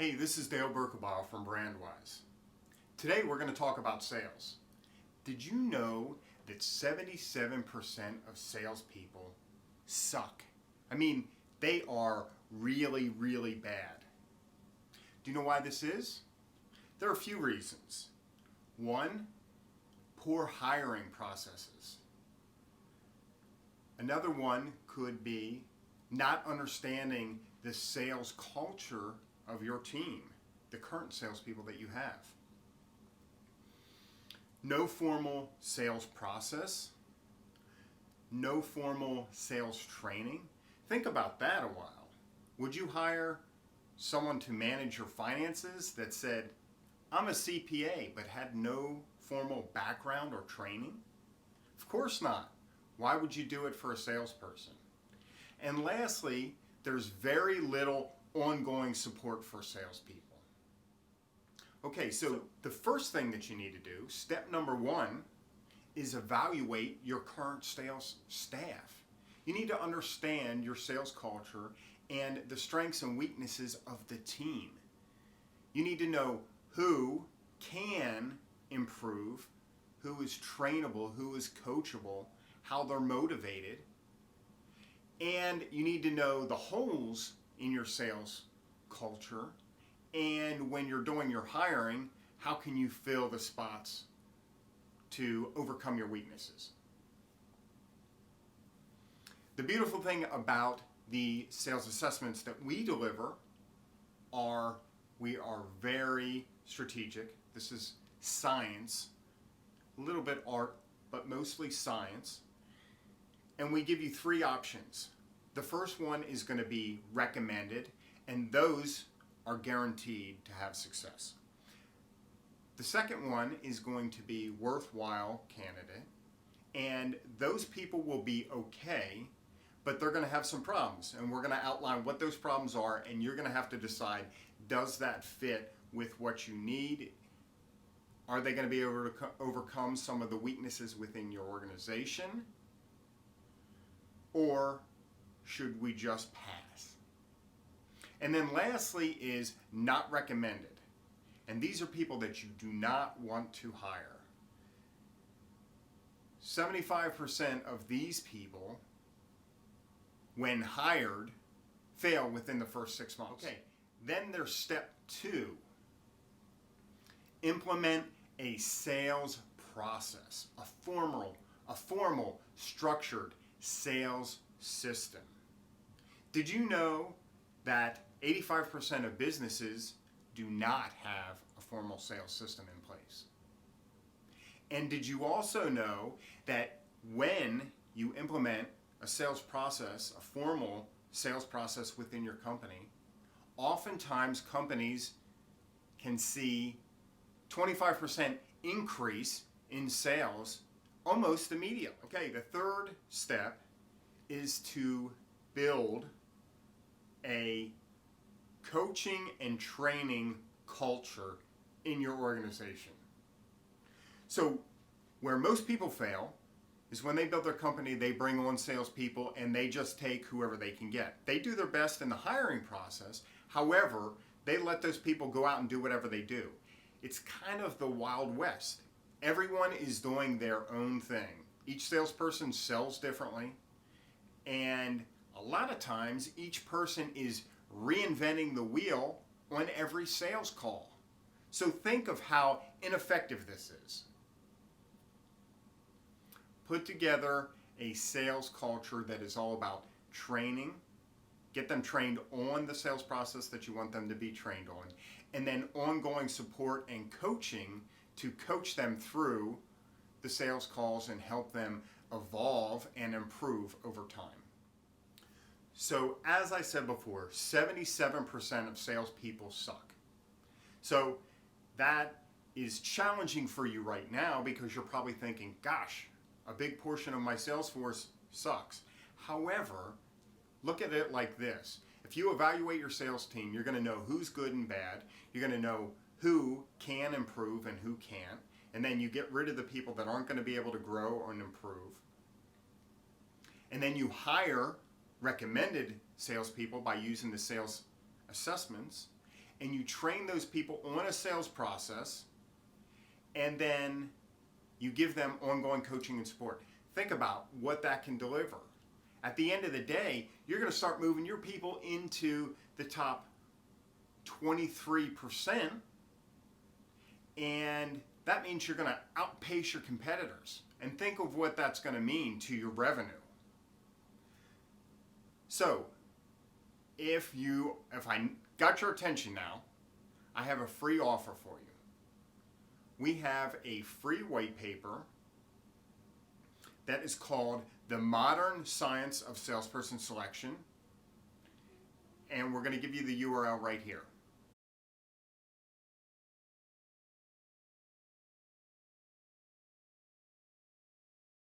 Hey, this is Dale Berkebile from Brandwise. Today we're going to talk about sales. Did you know that 77% of salespeople suck? I mean, they are really, really bad. Do you know why this is? There are a few reasons. One, poor hiring processes. Another one could be not understanding the sales culture of your team, the current salespeople that you have. No formal sales process, no formal sales training. Think about that a while. Would you hire someone to manage your finances that said, I'm a CPA, but had no formal background or training? Of course not. Why would you do it for a salesperson? And lastly, there's very little ongoing support for salespeople. Okay, so the first thing that you need to do, step number one, is evaluate your current sales staff. You need to understand your sales culture and the strengths and weaknesses of the team. You need to know who can improve, who is trainable, who is coachable, how they're motivated, and you need to know the holes in your sales culture, and when you're doing your hiring, how can you fill the spots to overcome your weaknesses. The beautiful thing about the sales assessments that we deliver are we are very strategic. This is science, a little bit art, but mostly science. And we give you three options. The first one is going to be recommended, and those are guaranteed to have success. The second one is going to be worthwhile candidate, and those people will be okay, but they're going to have some problems, and we're going to outline what those problems are, and you're going to have to decide, does that fit with what you need? Are they going to be able to overcome some of the weaknesses within your organization? Or should we just pass? And then lastly is not recommended. And these are people that you do not want to hire. 75% of these people, when hired, fail within the first 6 months. Okay, then there's step two. Implement a sales process, a formal, structured sales system. Did you know that 85% of businesses do not have a formal sales system in place? And did you also know that when you implement a sales process, a formal sales process within your company, oftentimes companies can see 25% increase in sales almost immediately. Okay, the third step is to build a coaching and training culture in your organization. So where most people fail is when they build their company, they bring on salespeople and they just take whoever they can get. They do their best in the hiring process. However, they let those people go out and do whatever they do. It's kind of the Wild West. Everyone is doing their own thing. Each salesperson sells differently, and a lot of times each person is reinventing the wheel on every sales call. So think of how ineffective this is. Put together a sales culture that is all about training. Get them trained on the sales process that you want them to be trained on, and then ongoing support and coaching to coach them through the sales calls and help them evolve and improve over time. So as I said before, 77% of salespeople suck. So that is challenging for you right now because you're probably thinking, gosh, a big portion of my sales force sucks. However, look at it like this. If you evaluate your sales team, you're going to know who's good and bad. You're going to know who can improve and who can't. And then you get rid of the people that aren't going to be able to grow and improve. And then you hire recommended salespeople by using the sales assessments. and you train those people on a sales process, and then you give them ongoing coaching and support. Think about what that can deliver. At the end of the day, you're going to start moving your people into the top 23%, and that means you're going to outpace your competitors. And think of what that's going to mean to your revenue. So, if I got your attention now, I have a free offer for you. We have a free white paper that is called The Modern Science of Salesperson Selection, and we're going to give you the URL right here.